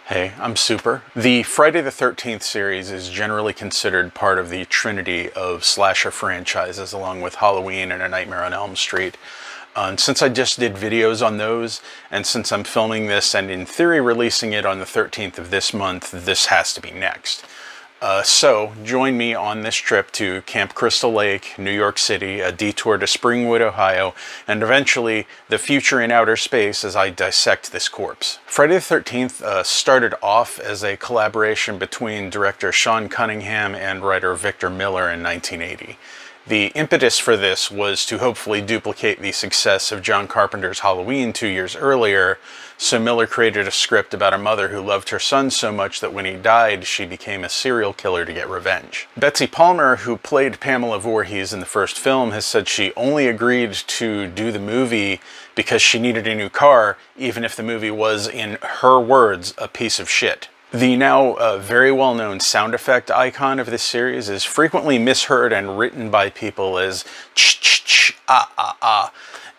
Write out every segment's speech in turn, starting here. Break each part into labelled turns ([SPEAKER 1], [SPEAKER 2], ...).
[SPEAKER 1] Hey, I'm Super. The Friday the 13th series is generally considered part of the trinity of slasher franchises, along with Halloween and A Nightmare on Elm Street. And since I just did videos on those, and since I'm filming this and in theory releasing it on the 13th of this month, this has to be next. So join me on this trip to Camp Crystal Lake, New York City, a detour to Springwood, Ohio, and eventually the future in outer space as I dissect this corpse. Friday the 13th started off as a collaboration between director Sean Cunningham and writer Victor Miller in 1980. The impetus for this was to hopefully duplicate the success of John Carpenter's Halloween 2 years earlier, so Miller created a script about a mother who loved her son so much that when he died, she became a serial killer to get revenge. Betsy Palmer, who played Pamela Voorhees in the first film, has said she only agreed to do the movie because she needed a new car, even if the movie was, in her words, a piece of shit. The now very well-known sound effect icon of this series is frequently misheard and written by people as ch-ch-ch, ah-ah-ah.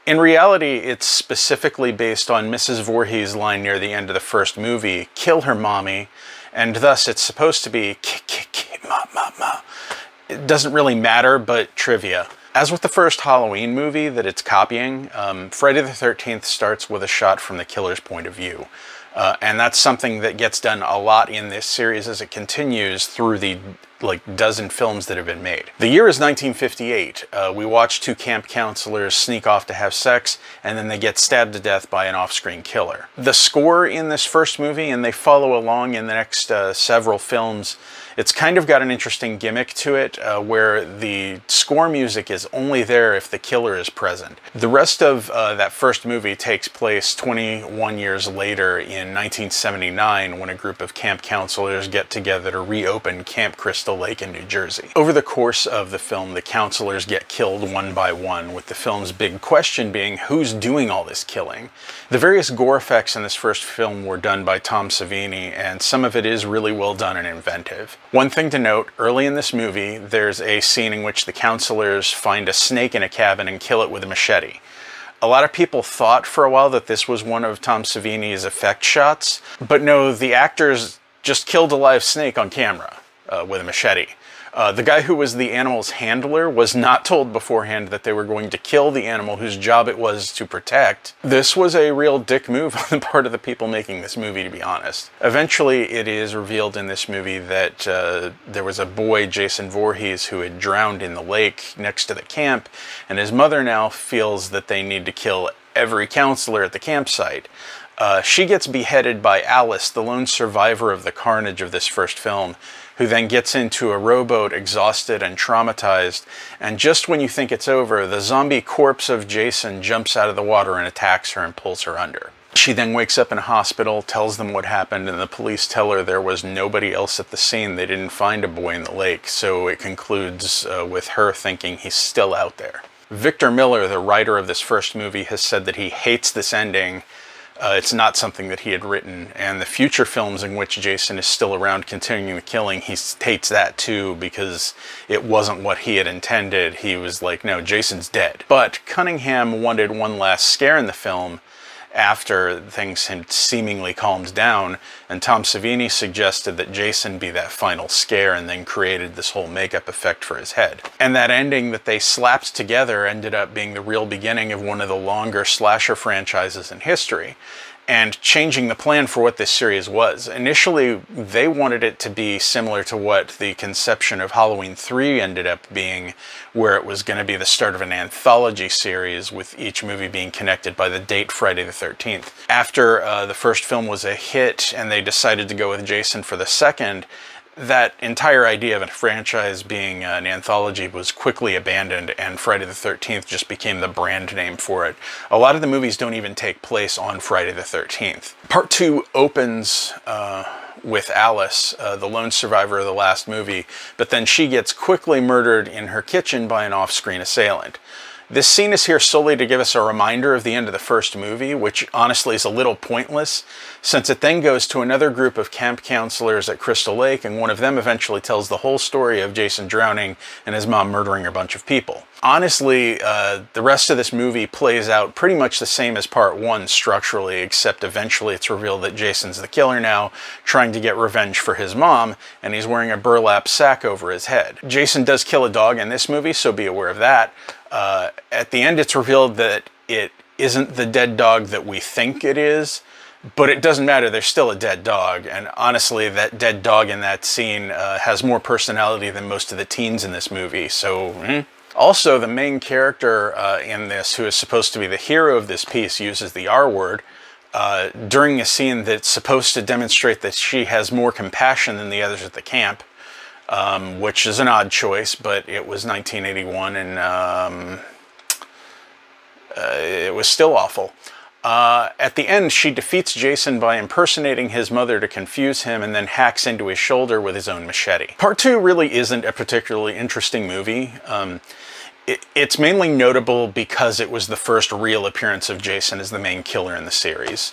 [SPEAKER 1] In reality, it's specifically based on Mrs. Voorhees' line near the end of the first movie, "Kill her, mommy," and thus it's supposed to be "k-k-k-ma-ma-ma." It doesn't really matter, but trivia. As with the first Halloween movie that it's copying, Friday the 13th starts with a shot from the killer's point of view. And that's something that gets done a lot in this series as it continues through the dozen films that have been made. The year is 1958. We watch two camp counselors sneak off to have sex, and then they get stabbed to death by an off-screen killer. The score in this first movie, and they follow along in the next several films, it's kind of got an interesting gimmick to it, where the score music is only there if the killer is present. The rest of that first movie takes place 21 years later in 1979, when a group of camp counselors get together to reopen Camp Crystal Lake in New Jersey. Over the course of the film, the counselors get killed one by one, with the film's big question being, who's doing all this killing? The various gore effects in this first film were done by Tom Savini, and some of it is really well done and inventive. One thing to note, early in this movie, there's a scene in which the counselors find a snake in a cabin and kill it with a machete. A lot of people thought for a while that this was one of Tom Savini's effect shots, but no, the actors just killed a live snake on camera with a machete. The guy who was the animal's handler was not told beforehand that they were going to kill the animal whose job it was to protect. This was a real dick move on the part of the people making this movie, to be honest. Eventually, it is revealed in this movie that there was a boy, Jason Voorhees, who had drowned in the lake next to the camp, and his mother now feels that they need to kill every counselor at the campsite. She gets beheaded by Alice, the lone survivor of the carnage of this first film, who then gets into a rowboat exhausted and traumatized, and just when you think it's over, the zombie corpse of Jason jumps out of the water and attacks her and pulls her under. She then wakes up in a hospital, tells them what happened, and the police tell her there was nobody else at the scene. They didn't find a boy in the lake, so it concludes with her thinking he's still out there. Victor Miller, the writer of this first movie, has said that he hates this ending. It's not something that he had written, and the future films in which Jason is still around continuing the killing, he hates that too, because it wasn't what he had intended. He was like, no, Jason's dead. But Cunningham wanted one last scare in the film after things had seemingly calmed down, and Tom Savini suggested that Jason be that final scare, and then created this whole makeup effect for his head. And that ending that they slapped together ended up being the real beginning of one of the longer slasher franchises in history, and changing the plan for what this series was. Initially, they wanted it to be similar to what the conception of Halloween 3 ended up being, where it was going to be the start of an anthology series, with each movie being connected by the date Friday the 13th. After the first film was a hit, and they decided to go with Jason for the second, that entire idea of a franchise being an anthology was quickly abandoned, and Friday the 13th just became the brand name for it. A lot of the movies don't even take place on Friday the 13th. Part 2 opens with Alice, the lone survivor of the last movie, but then she gets quickly murdered in her kitchen by an off-screen assailant. This scene is here solely to give us a reminder of the end of the first movie, which honestly is a little pointless, since it then goes to another group of camp counselors at Crystal Lake, and one of them eventually tells the whole story of Jason drowning and his mom murdering a bunch of people. Honestly, the rest of this movie plays out pretty much the same as part one structurally, except eventually it's revealed that Jason's the killer now, trying to get revenge for his mom, and he's wearing a burlap sack over his head. Jason does kill a dog in this movie, so be aware of that. At the end, it's revealed that it isn't the dead dog that we think it is, but it doesn't matter. There's still a dead dog, and honestly, that dead dog in that scene has more personality than most of the teens in this movie, so... Also, the main character in this, who is supposed to be the hero of this piece, uses the R word during a scene that's supposed to demonstrate that she has more compassion than the others at the camp. Which is an odd choice, but it was 1981 and it was still awful. At the end, she defeats Jason by impersonating his mother to confuse him and then hacks into his shoulder with his own machete. Part 2 really isn't a particularly interesting movie. It's mainly notable because it was the first real appearance of Jason as the main killer in the series.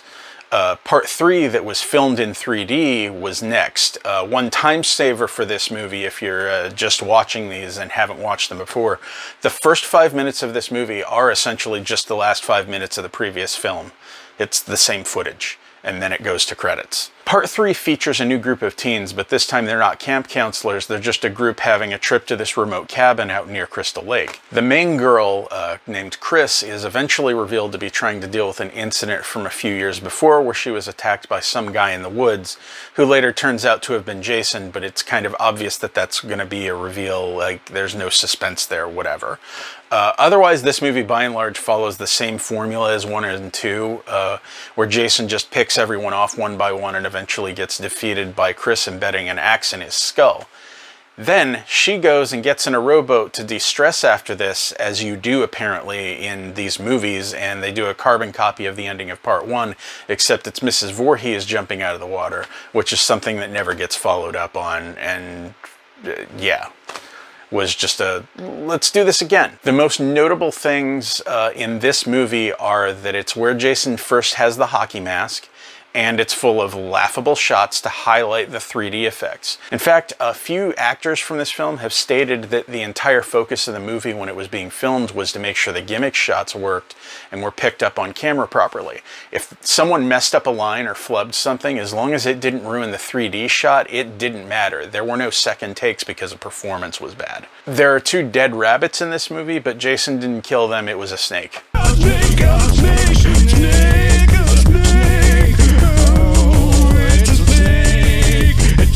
[SPEAKER 1] Part 3 that was filmed in 3D was next. One time saver for this movie, if you're just watching these and haven't watched them before, the first 5 minutes of this movie are essentially just the last 5 minutes of the previous film. It's the same footage, and then it goes to credits. Part 3 features a new group of teens, but this time they're not camp counselors, they're just a group having a trip to this remote cabin out near Crystal Lake. The main girl, named Chris, is eventually revealed to be trying to deal with an incident from a few years before where she was attacked by some guy in the woods, who later turns out to have been Jason, but it's kind of obvious that that's going to be a reveal, like there's no suspense there, whatever. Otherwise, this movie by and large follows the same formula as 1 and 2, where Jason just picks everyone off one by one and eventually gets defeated by Chris embedding an axe in his skull. Then she goes and gets in a rowboat to de-stress after this, as you do apparently in these movies, and they do a carbon copy of the ending of part 1, except it's Mrs. Voorhees jumping out of the water, which is something that never gets followed up on, and yeah. Was just a, let's do this again. The most notable things in this movie are that it's where Jason first has the hockey mask, and it's full of laughable shots to highlight the 3D effects. In fact, a few actors from this film have stated that the entire focus of the movie when it was being filmed was to make sure the gimmick shots worked and were picked up on camera properly. If someone messed up a line or flubbed something, as long as it didn't ruin the 3D shot, it didn't matter. There were no second takes because the performance was bad. There are 2 dead rabbits in this movie, but Jason didn't kill them, it was a snake.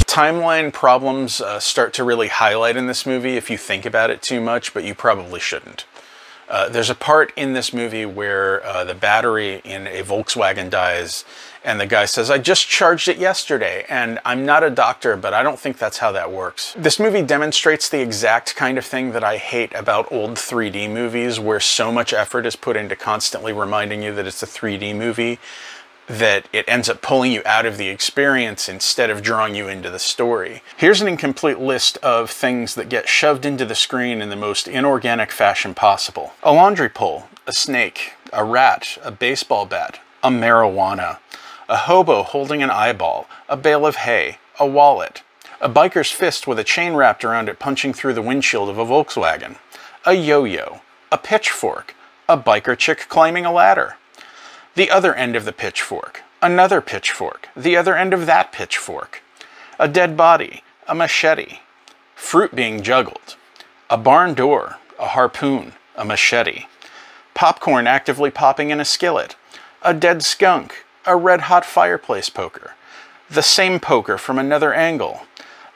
[SPEAKER 1] Timeline problems start to really highlight in this movie if you think about it too much, but you probably shouldn't. There's a part in this movie where the battery in a Volkswagen dies, and the guy says, "I just charged it yesterday," and I'm not a doctor, but I don't think that's how that works. This movie demonstrates the exact kind of thing that I hate about old 3D movies, where so much effort is put into constantly reminding you that it's a 3D movie, that it ends up pulling you out of the experience instead of drawing you into the story. Here's an incomplete list of things that get shoved into the screen in the most inorganic fashion possible. A laundry pole, a snake, a rat, a baseball bat, a marijuana, a hobo holding an eyeball, a bale of hay, a wallet, a biker's fist with a chain wrapped around it punching through the windshield of a Volkswagen, a yo-yo, a pitchfork, a biker chick climbing a ladder, the other end of the pitchfork, another pitchfork, the other end of that pitchfork, a dead body, a machete, fruit being juggled, a barn door, a harpoon, a machete, popcorn actively popping in a skillet, a dead skunk, a red-hot fireplace poker, the same poker from another angle,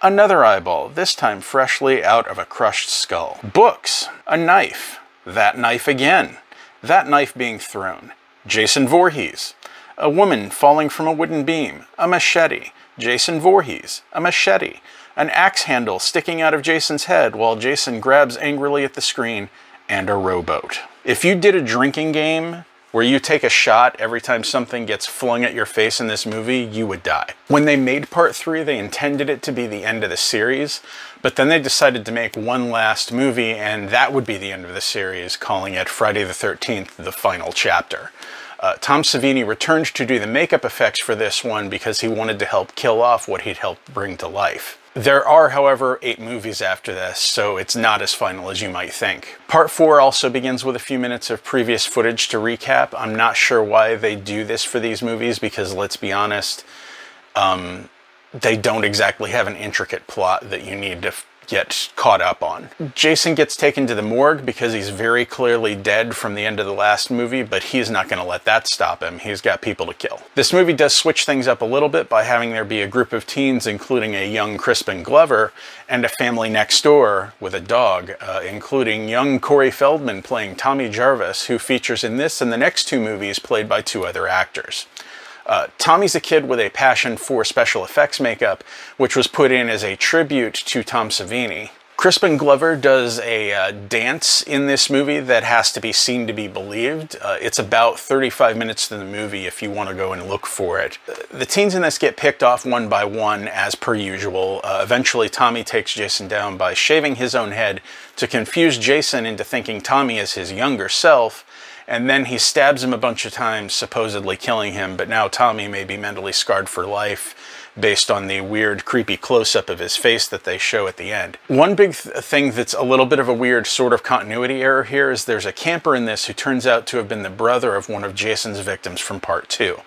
[SPEAKER 1] another eyeball, this time freshly out of a crushed skull, books, a knife, that knife again, that knife being thrown, Jason Voorhees, a woman falling from a wooden beam, a machete, Jason Voorhees, a machete, an axe handle sticking out of Jason's head while Jason grabs angrily at the screen, and a rowboat. If you did a drinking game where you take a shot every time something gets flung at your face in this movie, you would die. When they made part 3, they intended it to be the end of the series, but then they decided to make one last movie, and that would be the end of the series, calling it Friday the 13th, the final chapter. Tom Savini returned to do the makeup effects for this one because he wanted to help kill off what he'd helped bring to life. There are, however, 8 movies after this, so it's not as final as you might think. Part 4 also begins with a few minutes of previous footage to recap. I'm not sure why they do this for these movies because, let's be honest, they don't exactly have an intricate plot that you need to get caught up on. Jason gets taken to the morgue because he's very clearly dead from the end of the last movie, but he's not going to let that stop him. He's got people to kill. This movie does switch things up a little bit by having there be a group of teens, including a young Crispin Glover, and a family next door with a dog, including young Corey Feldman playing Tommy Jarvis, who features in this and the next 2 movies, played by 2 other actors. Tommy's a kid with a passion for special effects makeup, which was put in as a tribute to Tom Savini. Crispin Glover does a dance in this movie that has to be seen to be believed. It's about 35 minutes to the movie if you want to go and look for it. The teens in this get picked off one by one, as per usual. Eventually, Tommy takes Jason down by shaving his own head to confuse Jason into thinking Tommy is his younger self, and then he stabs him a bunch of times, supposedly killing him, but now Tommy may be mentally scarred for life based on the weird, creepy close-up of his face that they show at the end. One big thing that's a little bit of a weird sort of continuity error here is there's a camper in this who turns out to have been the brother of one of Jason's victims from part 2.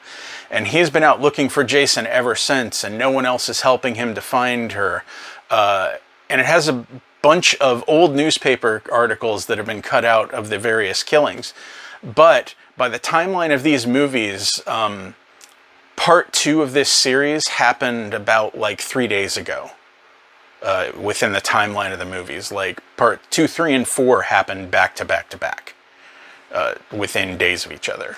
[SPEAKER 1] And he's been out looking for Jason ever since, and no one else is helping him to find her. And it has a bunch of old newspaper articles that have been cut out of the various killings. But by the timeline of these movies, part 2 of this series happened about like 3 days ago. Within the timeline of the movies, like part 2, 3, and 4 happened back to back to back, within days of each other.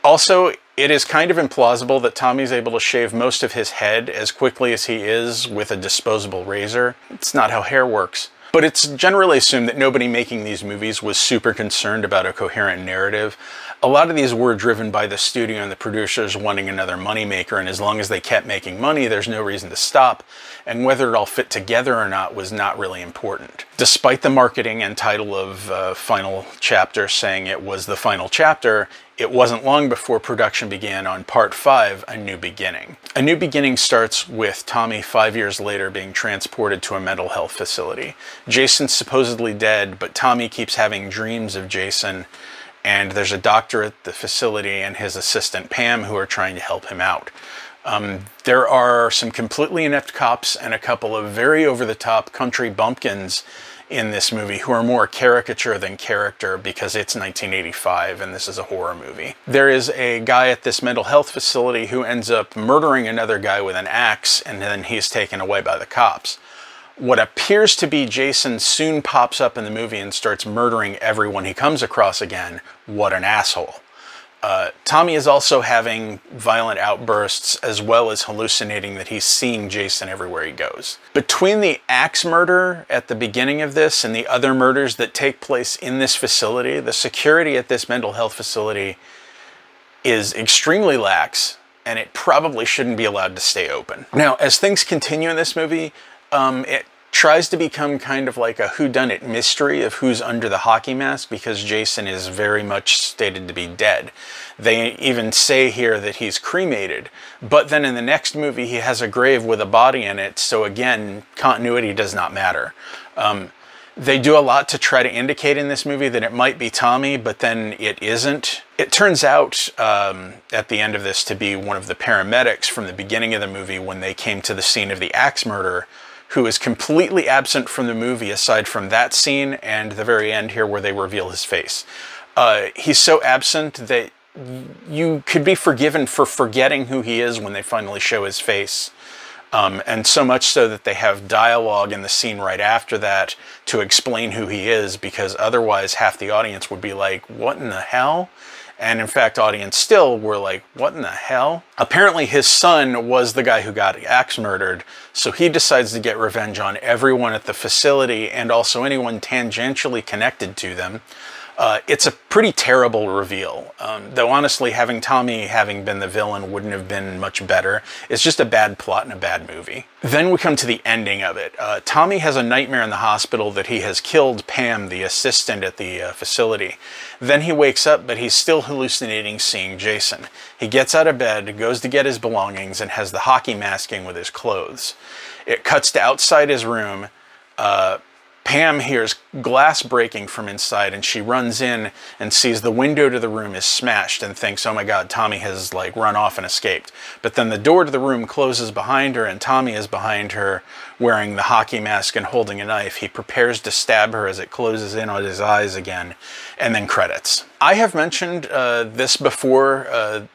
[SPEAKER 1] Also, it is kind of implausible that Tommy's able to shave most of his head as quickly as he is with a disposable razor. It's not how hair works. But it's generally assumed that nobody making these movies was super concerned about a coherent narrative. A lot of these were driven by the studio and the producers wanting another moneymaker, and as long as they kept making money, there's no reason to stop, and whether it all fit together or not was not really important. Despite the marketing and title of Final Chapter saying it was the final chapter, it wasn't long before production began on Part 5, A New Beginning. A New Beginning starts with Tommy 5 years later being transported to a mental health facility. Jason's supposedly dead, but Tommy keeps having dreams of Jason, and there's a doctor at the facility and his assistant Pam who are trying to help him out. There are some completely inept cops and a couple of very over-the-top country bumpkins in this movie who are more caricature than character because it's 1985 and this is a horror movie. There is a guy at this mental health facility who ends up murdering another guy with an axe, and then he's taken away by the cops. What appears to be Jason soon pops up in the movie and starts murdering everyone he comes across again. What an asshole. Tommy is also having violent outbursts as well as hallucinating that he's seeing Jason everywhere he goes. Between the axe murder at the beginning of this and the other murders that take place in this facility, the security at this mental health facility is extremely lax, and it probably shouldn't be allowed to stay open. Now, as things continue in this movie, it tries to become kind of like a whodunit mystery of who's under the hockey mask because Jason is very much stated to be dead. They even say here that he's cremated, but then in the next movie he has a grave with a body in it, so again, continuity does not matter. They do a lot to try to indicate in this movie that it might be Tommy, but then it isn't. It turns out at the end of this to be one of the paramedics from the beginning of the movie when they came to the scene of the axe murder, who is completely absent from the movie aside from that scene and the very end here where they reveal his face. He's so absent that you could be forgiven for forgetting who he is when they finally show his face. And so much so that they have dialogue in the scene right after that to explain who he is, because otherwise half the audience would be like, what in the hell? And in fact, audience still were like, what in the hell? Apparently his son was the guy who got axe murdered, so he decides to get revenge on everyone at the facility and also anyone tangentially connected to them. It's a pretty terrible reveal, though honestly having Tommy having been the villain wouldn't have been much better. It's just a bad plot and a bad movie. Then we come to the ending of it. Tommy has a nightmare in the hospital that he has killed Pam, the assistant at the facility. Then he wakes up, but he's still hallucinating seeing Jason. He gets out of bed, goes to get his belongings, and has the hockey masking with his clothes. It cuts to outside his room. Pam hears glass breaking from inside, and she runs in and sees the window to the room is smashed and thinks, oh my god, Tommy has like run off and escaped. But then the door to the room closes behind her, and Tommy is behind her wearing the hockey mask and holding a knife. He prepares to stab her as it closes in on his eyes again, and then credits. I have mentioned this before,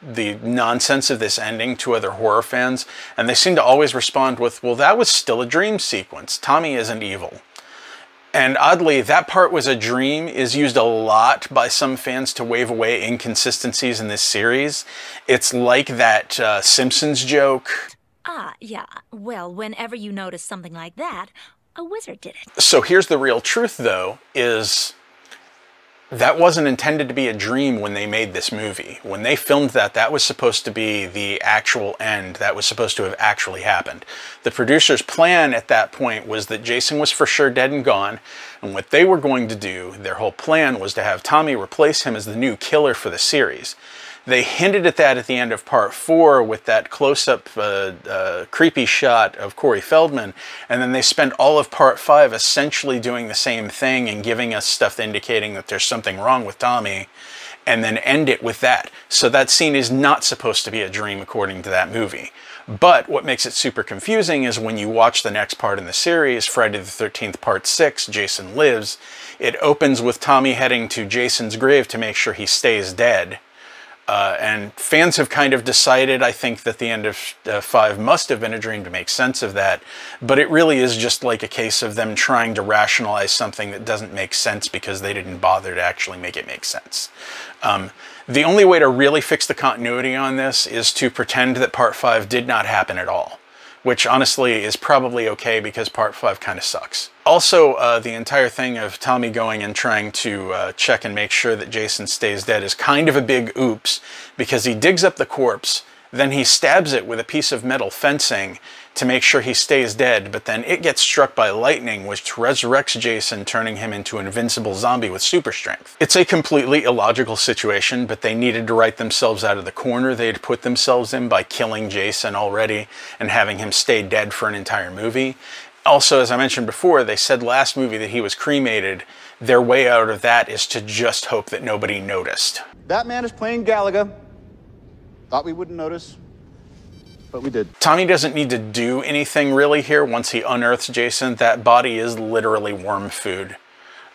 [SPEAKER 1] the nonsense of this ending to other horror fans, and they seem to always respond with, well, that was still a dream sequence. Tommy isn't evil. And oddly, that part was a dream is used a lot by some fans to wave away inconsistencies in this series. It's like that Simpsons joke.
[SPEAKER 2] Ah, yeah. Well, whenever you notice something like that, a wizard did it.
[SPEAKER 1] So here's the real truth, though, is that wasn't intended to be a dream when they made this movie. When they filmed that, that was supposed to be the actual end. That was supposed to have actually happened. The producer's plan at that point was that Jason was for sure dead and gone, and what they were going to do, their whole plan, was to have Tommy replace him as the new killer for the series. They hinted at that at the end of part 4 with that close-up creepy shot of Corey Feldman, and then they spend all of part 5 essentially doing the same thing and giving us stuff indicating that there's something wrong with Tommy, and then end it with that. So that scene is not supposed to be a dream according to that movie. But what makes it super confusing is when you watch the next part in the series, Friday the 13th Part 6, Jason Lives, it opens with Tommy heading to Jason's grave to make sure he stays dead. And fans have kind of decided, I think, that the end of 5 must have been a dream to make sense of that, but it really is just like a case of them trying to rationalize something that doesn't make sense because they didn't bother to actually make it make sense. The only way to really fix the continuity on this is to pretend that part 5 did not happen at all, which honestly is probably okay because part 5 kind of sucks. Also, the entire thing of Tommy going and trying to check and make sure that Jason stays dead is kind of a big oops, because he digs up the corpse, then he stabs it with a piece of metal fencing to make sure he stays dead, but then it gets struck by lightning, which resurrects Jason, turning him into an invincible zombie with super strength. It's a completely illogical situation, but they needed to write themselves out of the corner they'd put themselves in by killing Jason already and having him stay dead for an entire movie. Also, as I mentioned before, they said last movie that he was cremated. Their way out of that is to just hope that nobody noticed.
[SPEAKER 3] That man is playing Galaga. Thought we wouldn't notice, but we did.
[SPEAKER 1] Tommy doesn't need to do anything really here once he unearths Jason. That body is literally worm food.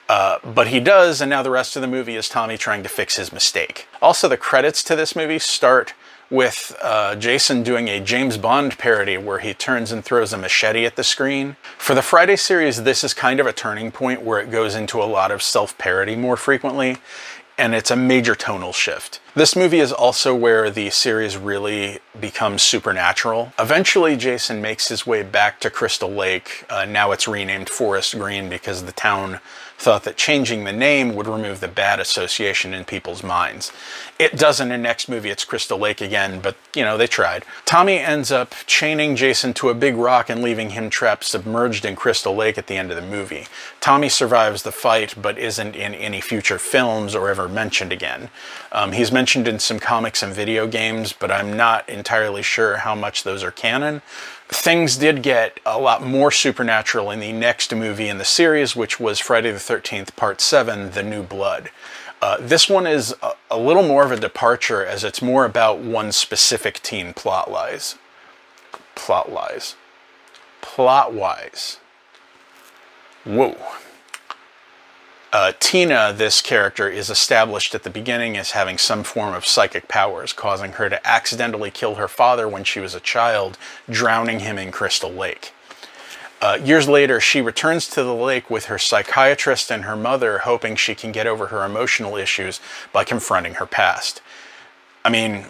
[SPEAKER 1] But he does, and now the rest of the movie is Tommy trying to fix his mistake. Also, the credits to this movie start with Jason doing a James Bond parody where he turns and throws a machete at the screen. For the Friday series, this is kind of a turning point where it goes into a lot of self-parody more frequently, and it's a major tonal shift. This movie is also where the series really becomes supernatural. Eventually, Jason makes his way back to Crystal Lake. Now it's renamed Forest Green because the town thought that changing the name would remove the bad association in people's minds. It doesn't in next movie, it's Crystal Lake again, but you know, they tried. Tommy ends up chaining Jason to a big rock and leaving him trapped submerged in Crystal Lake at the end of the movie. Tommy survives the fight, but isn't in any future films or ever mentioned again. He's mentioned in some comics and video games, but I'm not entirely sure how much those are canon. Things did get a lot more supernatural in the next movie in the series, which was Friday the 13th Part 7, The New Blood. This one is a little more of a departure, as it's more about one specific teen plot-wise. Whoa. Tina, this character, is established at the beginning as having some form of psychic powers, causing her to accidentally kill her father when she was a child, drowning him in Crystal Lake. Years later, she returns to the lake with her psychiatrist and her mother, hoping she can get over her emotional issues by confronting her past. I mean,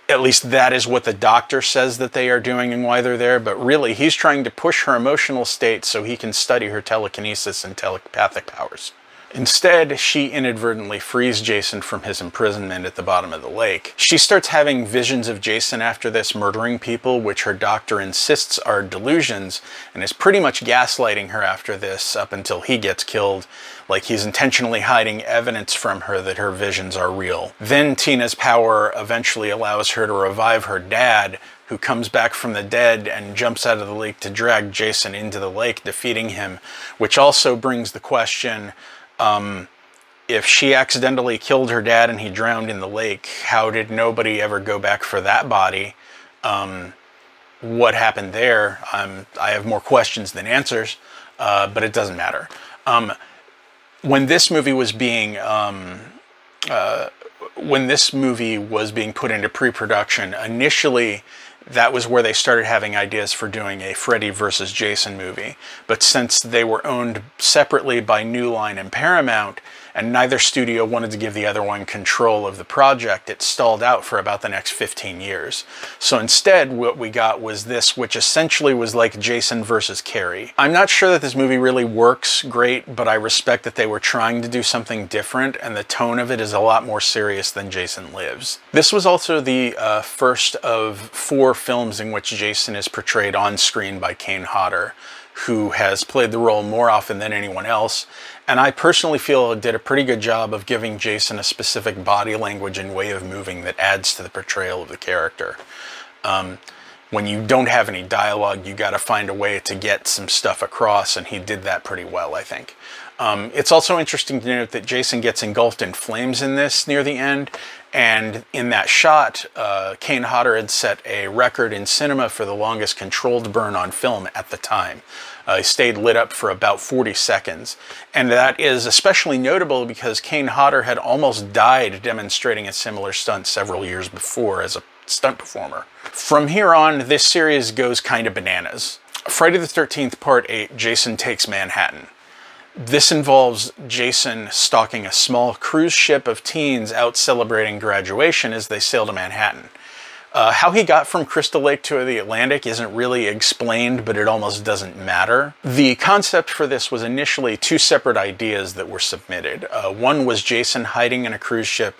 [SPEAKER 1] at least that is what the doctor says that they are doing and why they're there, but really, he's trying to push her emotional state so he can study her telekinesis and telepathic powers. Instead, she inadvertently frees Jason from his imprisonment at the bottom of the lake. She starts having visions of Jason after this murdering people, which her doctor insists are delusions, and is pretty much gaslighting her after this up until he gets killed, like he's intentionally hiding evidence from her that her visions are real. Then Tina's power eventually allows her to revive her dad, who comes back from the dead and jumps out of the lake to drag Jason into the lake, defeating him, which also brings the question, if she accidentally killed her dad and he drowned in the lake, how did nobody ever go back for that body? What happened there? I have more questions than answers, but it doesn't matter. When this movie was being put into pre-production, initially that was where they started having ideas for doing a Freddy versus Jason movie. But since they were owned separately by New Line and Paramount, and neither studio wanted to give the other one control of the project, it stalled out for about the next 15 years. So instead, what we got was this, which essentially was like Jason versus Carrie. I'm not sure that this movie really works great, but I respect that they were trying to do something different, and the tone of it is a lot more serious than Jason Lives. This was also the first of 4 films in which Jason is portrayed on screen by Kane Hodder, who has played the role more often than anyone else, and I personally feel did a pretty good job of giving Jason a specific body language and way of moving that adds to the portrayal of the character. When you don't have any dialogue, you got to find a way to get some stuff across, and he did that pretty well, I think. It's also interesting to note that Jason gets engulfed in flames in this near the end, and in that shot, Kane Hodder had set a record in cinema for the longest controlled burn on film at the time. He stayed lit up for about 40 seconds, and that is especially notable because Kane Hodder had almost died demonstrating a similar stunt several years before as a stunt performer. From here on, this series goes kind of bananas. Friday the 13th Part 8, Jason Takes Manhattan. This involves Jason stalking a small cruise ship of teens out celebrating graduation as they sail to Manhattan. How he got from Crystal Lake to the Atlantic isn't really explained, but it almost doesn't matter. The concept for this was initially 2 separate ideas that were submitted. One was Jason hiding in a cruise ship,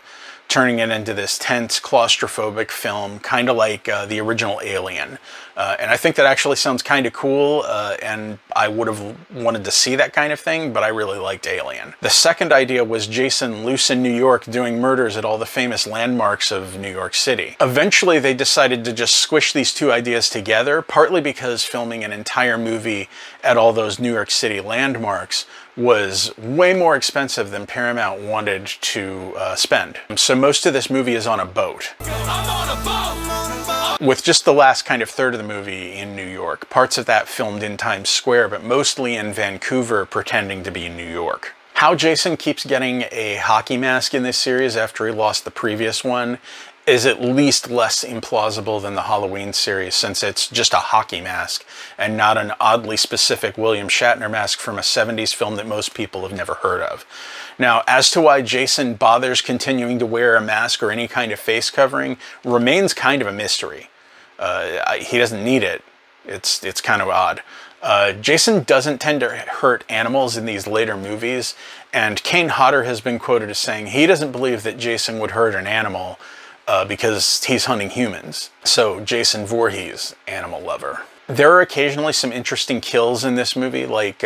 [SPEAKER 1] turning it into this tense, claustrophobic film, kind of like the original Alien. And I think that actually sounds kind of cool, and I would have wanted to see that kind of thing, but I really liked Alien. The second idea was Jason loose in New York doing murders at all the famous landmarks of New York City. Eventually, they decided to just squish these 2 ideas together, partly because filming an entire movie at all those New York City landmarks was way more expensive than Paramount wanted to spend. So most of this movie is on a boat. I'm on a boat! With just the last kind of third of the movie in New York. Parts of that filmed in Times Square, but mostly in Vancouver, pretending to be New York. How Jason keeps getting a hockey mask in this series after he lost the previous one is at least less implausible than the Halloween series, since it's just a hockey mask and not an oddly specific William Shatner mask from a 70s film that most people have never heard of. Now, as to why Jason bothers continuing to wear a mask or any kind of face covering remains kind of a mystery. He doesn't need it. It's kind of odd. Jason doesn't tend to hurt animals in these later movies, and Kane Hodder has been quoted as saying he doesn't believe that Jason would hurt an animal because he's hunting humans. So, Jason Voorhees, animal lover. There are occasionally some interesting kills in this movie, like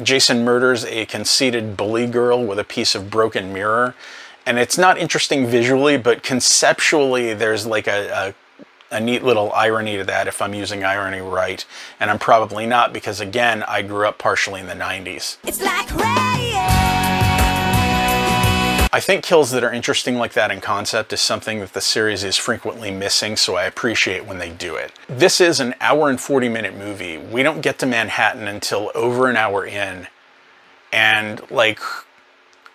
[SPEAKER 1] Jason murders a conceited bully girl with a piece of broken mirror, and it's not interesting visually, but conceptually there's like a neat little irony to that, if I'm using irony right, and I'm probably not, because again, I grew up partially in the 90s. It's like I think kills that are interesting like that in concept is something that the series is frequently missing, so I appreciate when they do it. This is an hour and 40-minute movie. We don't get to Manhattan until over an hour in, and like,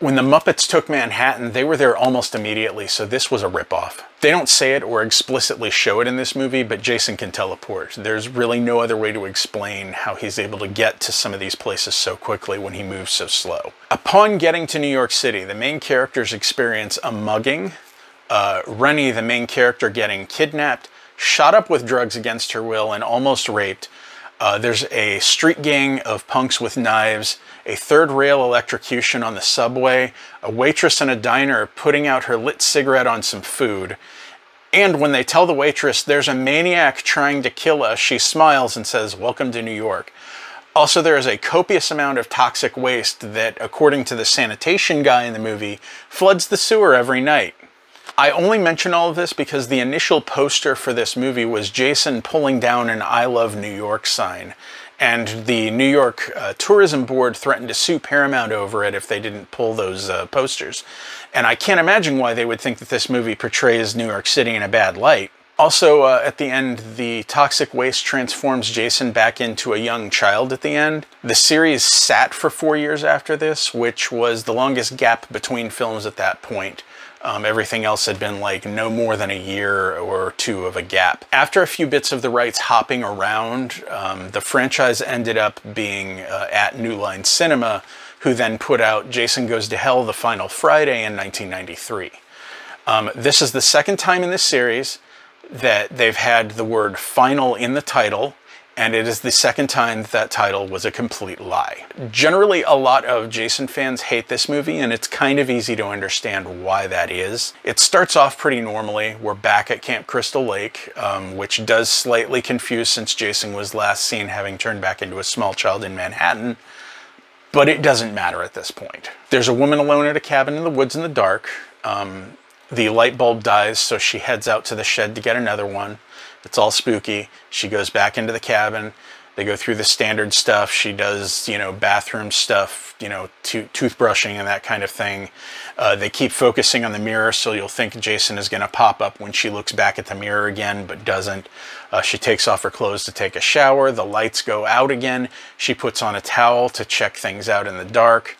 [SPEAKER 1] when the Muppets took Manhattan, they were there almost immediately, so this was a ripoff. They don't say it or explicitly show it in this movie, but Jason can teleport. There's really no other way to explain how he's able to get to some of these places so quickly when he moves so slow. Upon getting to New York City, the main characters experience a mugging, Rennie, the main character, getting kidnapped, shot up with drugs against her will, and almost raped, There's a street gang of punks with knives, a third rail electrocution on the subway, a waitress in a diner putting out her lit cigarette on some food. And when they tell the waitress there's a maniac trying to kill us, she smiles and says, "Welcome to New York." Also, there is a copious amount of toxic waste that, according to the sanitation guy in the movie, floods the sewer every night. I only mention all of this because the initial poster for this movie was Jason pulling down an "I Love New York" sign, and the New York Tourism Board threatened to sue Paramount over it if they didn't pull those posters. And I can't imagine why they would think that this movie portrays New York City in a bad light. Also, at the end, the toxic waste transforms Jason back into a young child at the end. The series sat for 4 years after this, which was the longest gap between films at that point. Everything else had been like no more than a year or two of a gap. After a few bits of the rights hopping around, the franchise ended up being at New Line Cinema, who then put out Jason Goes to Hell: The Final Friday in 1993. This is the second time in this series that they've had the word "final" in the title, and it is the second time that title was a complete lie. Generally, a lot of Jason fans hate this movie, and it's kind of easy to understand why that is. It starts off pretty normally. We're back at Camp Crystal Lake, which does slightly confuse since Jason was last seen having turned back into a small child in Manhattan, but it doesn't matter at this point. There's a woman alone at a cabin in the woods in the dark. The light bulb dies, so she heads out to the shed to get another one. It's all spooky. She goes back into the cabin. They go through the standard stuff. She does, bathroom stuff, toothbrushing and that kind of thing. They keep focusing on the mirror, so you'll think Jason is going to pop up when she looks back at the mirror again, but doesn't. She takes off her clothes to take a shower. The lights go out again. She puts on a towel to check things out in the dark.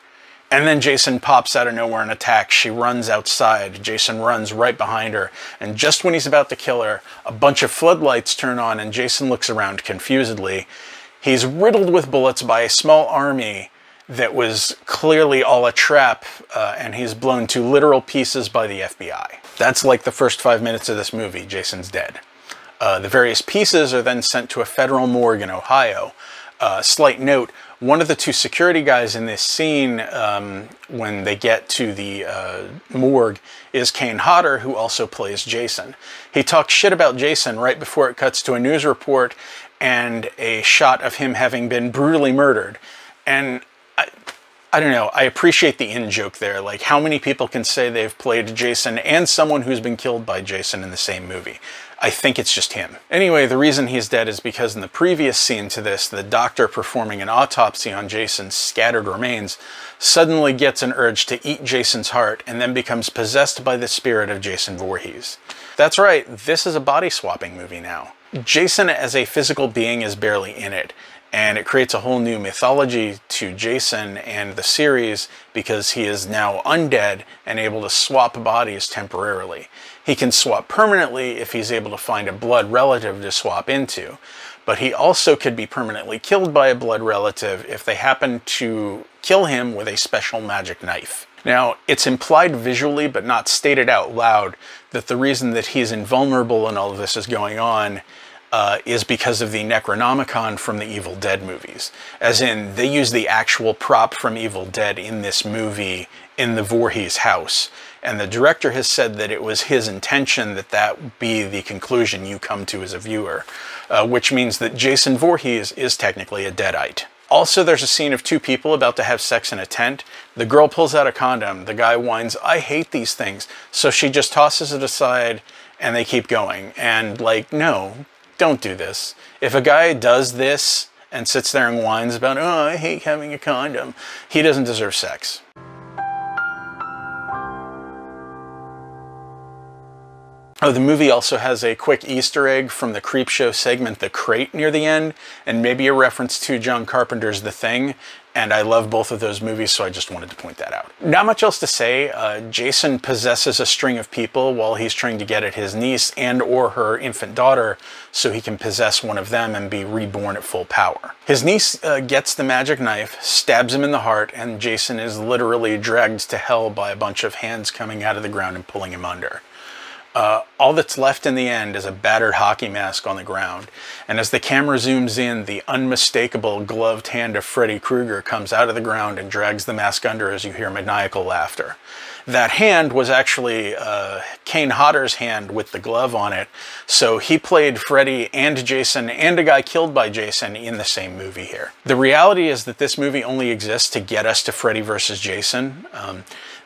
[SPEAKER 1] And then Jason pops out of nowhere and attacks. She runs outside. Jason runs right behind her. And just when he's about to kill her, a bunch of floodlights turn on and Jason looks around confusedly. He's riddled with bullets by a small army that was clearly all a trap, and he's blown to literal pieces by the FBI. That's like the first 5 minutes of this movie. Jason's dead. The various pieces are then sent to a federal morgue in Ohio. Slight note, one of the two security guys in this scene, when they get to the morgue, is Kane Hodder, who also plays Jason. He talks shit about Jason right before it cuts to a news report and a shot of him having been brutally murdered. And I don't know, I appreciate the in-joke there. Like, how many people can say they've played Jason and someone who's been killed by Jason in the same movie? I think it's just him. Anyway, the reason he's dead is because in the previous scene to this, the doctor performing an autopsy on Jason's scattered remains suddenly gets an urge to eat Jason's heart and then becomes possessed by the spirit of Jason Voorhees. That's right, this is a body swapping movie now. Jason as a physical being is barely in it, and it creates a whole new mythology to Jason and the series because he is now undead and able to swap bodies temporarily. He can swap permanently if he's able to find a blood relative to swap into, but he also could be permanently killed by a blood relative if they happen to kill him with a special magic knife. Now, it's implied visually but not stated out loud that the reason that he's invulnerable and all of this is going on is because of the Necronomicon from the Evil Dead movies. As in, they use the actual prop from Evil Dead in this movie in the Voorhees house. And the director has said that it was his intention that that would be the conclusion you come to as a viewer, which means that Jason Voorhees is technically a deadite. Also, there's a scene of two people about to have sex in a tent. The girl pulls out a condom. The guy whines, "I hate these things." So she just tosses it aside and they keep going. And like, no, don't do this. If a guy does this and sits there and whines about, "Oh, I hate having a condom," he doesn't deserve sex. Oh, the movie also has a quick Easter egg from the Creepshow segment The Crate near the end, and maybe a reference to John Carpenter's The Thing, and I love both of those movies, so I just wanted to point that out. Not much else to say. Jason possesses a string of people while he's trying to get at his niece and or her infant daughter so he can possess one of them and be reborn at full power. His niece gets the magic knife, stabs him in the heart, and Jason is literally dragged to hell by a bunch of hands coming out of the ground and pulling him under. All that's left in the end is a battered hockey mask on the ground. And as the camera zooms in, the unmistakable gloved hand of Freddy Krueger comes out of the ground and drags the mask under as you hear maniacal laughter. That hand was actually Kane Hodder's hand with the glove on it. So he played Freddy and Jason and a guy killed by Jason in the same movie here. The reality is that this movie only exists to get us to Freddy vs. Jason.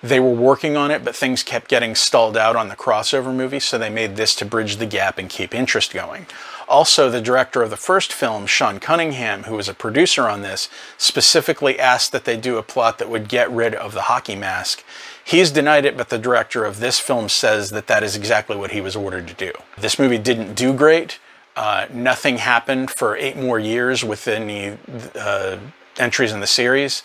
[SPEAKER 1] They were working on it, but things kept getting stalled out on the crossover movie, so they made this to bridge the gap and keep interest going. Also, the director of the first film, Sean Cunningham, who was a producer on this, specifically asked that they do a plot that would get rid of the hockey mask. He's denied it, but the director of this film says that that is exactly what he was ordered to do. This movie didn't do great. Nothing happened for 8 more years with any entries in the series.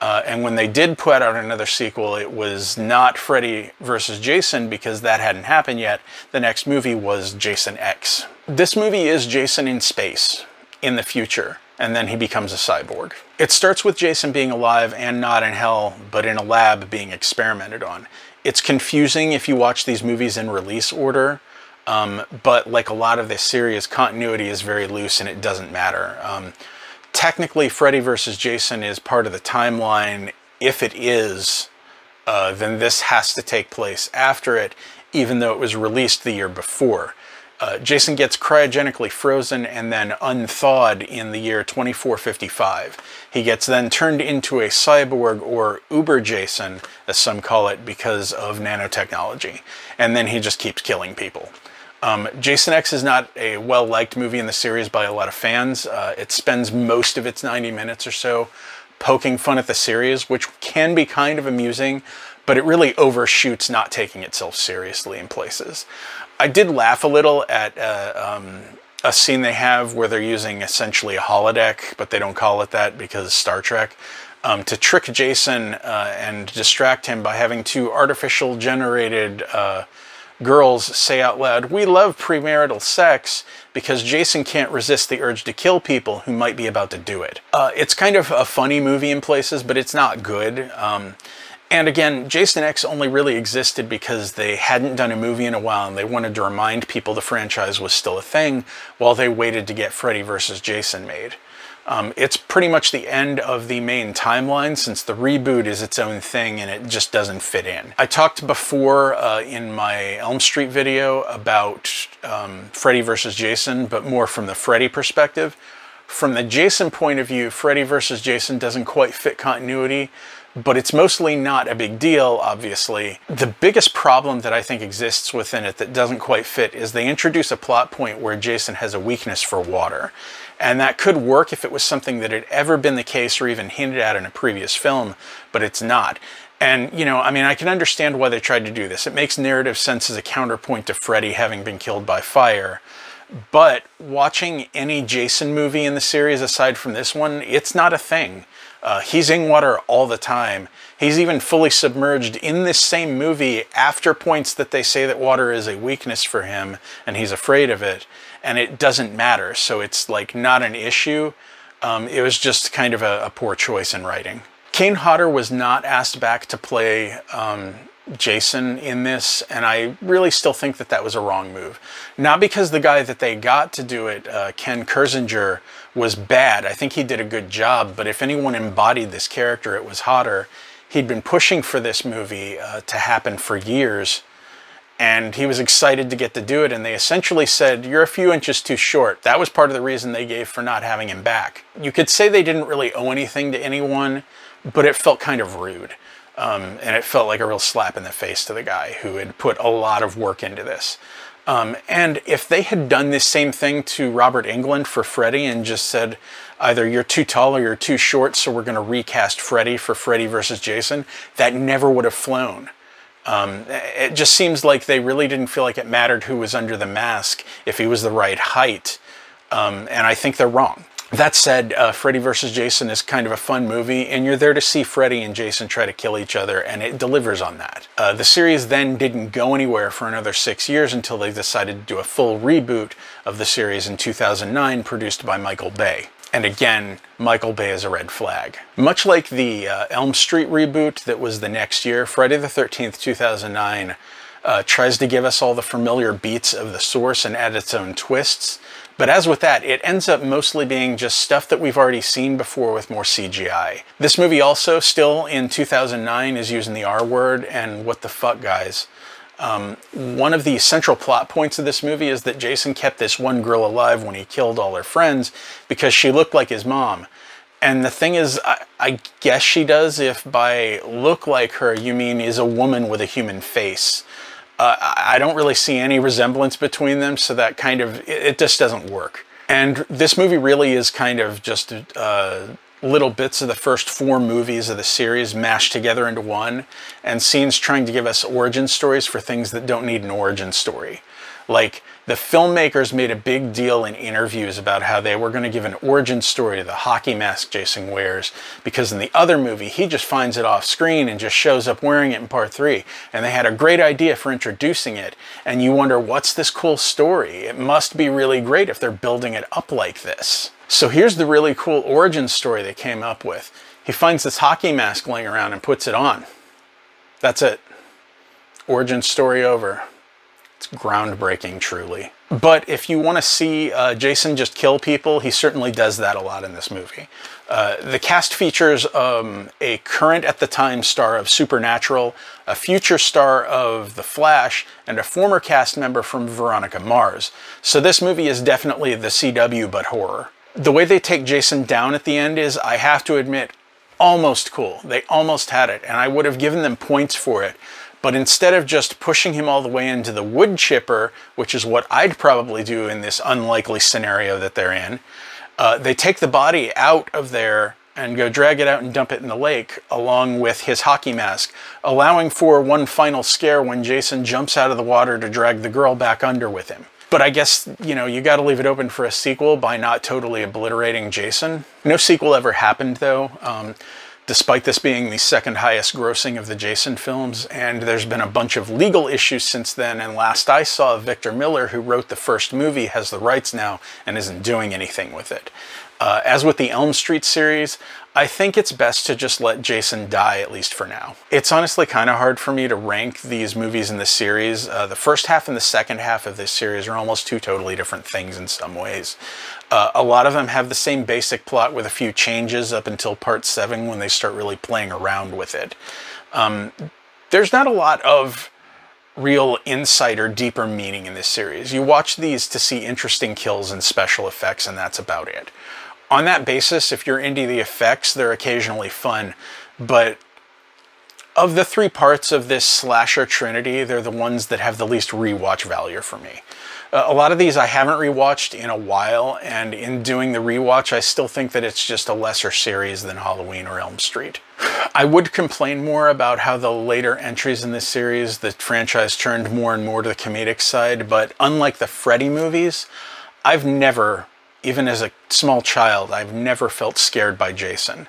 [SPEAKER 1] And when they did put out another sequel, it was not Freddy vs. Jason because that hadn't happened yet. The next movie was Jason X. This movie is Jason in space, in the future, and then he becomes a cyborg. It starts with Jason being alive and not in hell, but in a lab being experimented on. It's confusing if you watch these movies in release order, but like a lot of this series, continuity is very loose and it doesn't matter. Technically, Freddy vs. Jason is part of the timeline. If it is, then this has to take place after it, even though it was released the year before. Jason gets cryogenically frozen and then unthawed in the year 2455. He gets then turned into a cyborg, or Uber Jason, as some call it, because of nanotechnology. And then he just keeps killing people. Jason X is not a well-liked movie in the series by a lot of fans. It spends most of its 90 minutes or so poking fun at the series, which can be kind of amusing, but it really overshoots not taking itself seriously in places. I did laugh a little at a scene they have where they're using essentially a holodeck, but they don't call it that because Star Trek, to trick Jason and distract him by having 2 artificial generated girls say out loud, "We love premarital sex," because Jason can't resist the urge to kill people who might be about to do it. It's kind of a funny movie in places, but it's not good. And again, Jason X only really existed because they hadn't done a movie in a while and they wanted to remind people the franchise was still a thing while they waited to get Freddy vs. Jason made. It's pretty much the end of the main timeline since the reboot is its own thing and it just doesn't fit in. I talked before in my Elm Street video about Freddy vs. Jason, but more from the Freddy perspective. From the Jason point of view, Freddy vs. Jason doesn't quite fit continuity, but it's mostly not a big deal, obviously. The biggest problem that I think exists within it that doesn't quite fit is they introduce a plot point where Jason has a weakness for water. And that could work if it was something that had ever been the case or even hinted at in a previous film, but it's not. And, you know, I mean, I can understand why they tried to do this. It makes narrative sense as a counterpoint to Freddy having been killed by fire. But watching any Jason movie in the series aside from this one, it's not a thing. He's in water all the time. He's even fully submerged in this same movie after points that they say that water is a weakness for him and he's afraid of it. And it doesn't matter, so it's like not an issue. It was just kind of a poor choice in writing. Kane Hodder was not asked back to play Jason in this, and I really still think that that was a wrong move. Not because the guy that they got to do it, Ken Kirzinger, was bad. I think he did a good job, but if anyone embodied this character, it was Hodder. He'd been pushing for this movie to happen for years, and he was excited to get to do it, and they essentially said, "You're a few inches too short." That was part of the reason they gave for not having him back. You could say they didn't really owe anything to anyone, but it felt kind of rude. And it felt like a real slap in the face to the guy who had put a lot of work into this. And if they had done this same thing to Robert Englund for Freddy and just said, either you're too tall or you're too short, so we're going to recast Freddy for Freddy vs. Jason, that never would have flown. It just seems like they really didn't feel like it mattered who was under the mask if he was the right height. And I think they're wrong. That said, Freddy vs. Jason is kind of a fun movie, and you're there to see Freddy and Jason try to kill each other, and it delivers on that. The series then didn't go anywhere for another 6 years until they decided to do a full reboot of the series in 2009, produced by Michael Bay. And again, Michael Bay is a red flag. Much like the Elm Street reboot that was the next year, Friday the 13th, 2009 tries to give us all the familiar beats of the source and add its own twists. But as with that, it ends up mostly being just stuff that we've already seen before with more CGI. This movie also, still in 2009, is using the R word, and what the fuck, guys. One of the central plot points of this movie is that Jason kept this one girl alive when he killed all her friends because she looked like his mom. And the thing is, I guess she does if by look like her you mean is a woman with a human face. I don't really see any resemblance between them, so that kind of, it just doesn't work. And this movie really is kind of just little bits of the first 4 movies of the series mashed together into one, and scenes trying to give us origin stories for things that don't need an origin story. Like, the filmmakers made a big deal in interviews about how they were going to give an origin story to the hockey mask Jason wears, because in the other movie, he just finds it off screen and just shows up wearing it in part 3. And they had a great idea for introducing it, and you wonder, what's this cool story? It must be really great if they're building it up like this. So here's the really cool origin story they came up with. He finds this hockey mask laying around and puts it on. That's it. Origin story over. It's groundbreaking, truly. But if you want to see Jason just kill people, he certainly does that a lot in this movie. The cast features a current at the time star of Supernatural, a future star of The Flash, and a former cast member from Veronica Mars. So this movie is definitely the CW but horror. The way they take Jason down at the end is, I have to admit, almost cool. They almost had it, and I would have given them points for it. But instead of just pushing him all the way into the wood chipper, which is what I'd probably do in this unlikely scenario that they're in, they take the body out of there and go drag it out and dump it in the lake, along with his hockey mask, allowing for one final scare when Jason jumps out of the water to drag the girl back under with him. But I guess, you know, you got to leave it open for a sequel by not totally obliterating Jason. No sequel ever happened, though. Despite this being the second highest grossing of the Jason films, and there's been a bunch of legal issues since then, and last I saw, Victor Miller, who wrote the first movie, has the rights now and isn't doing anything with it. As with the Elm Street series, I think it's best to just let Jason die, at least for now. It's honestly kind of hard for me to rank these movies in the series. The first half and the second half of this series are almost 2 totally different things in some ways. A lot of them have the same basic plot with a few changes up until part 7 when they start really playing around with it. There's not a lot of real insight or deeper meaning in this series. You watch these to see interesting kills and special effects, and that's about it. On that basis, if you're into the effects, they're occasionally fun, but of the 3 parts of this slasher trinity, they're the ones that have the least rewatch value for me. A lot of these I haven't rewatched in a while, and in doing the rewatch, I still think that it's just a lesser series than Halloween or Elm Street. I would complain more about how the later entries in this series, the franchise turned more and more to the comedic side, but unlike the Freddy movies, I've never, even as a small child, I've never felt scared by Jason.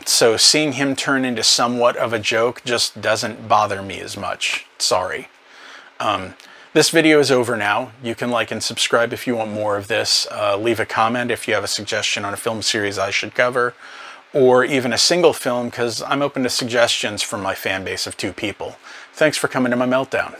[SPEAKER 1] So seeing him turn into somewhat of a joke just doesn't bother me as much. Sorry. This video is over now. You can like and subscribe if you want more of this. Leave a comment if you have a suggestion on a film series I should cover, or even a single film, because I'm open to suggestions from my fan base of 2 people. Thanks for coming to my meltdown.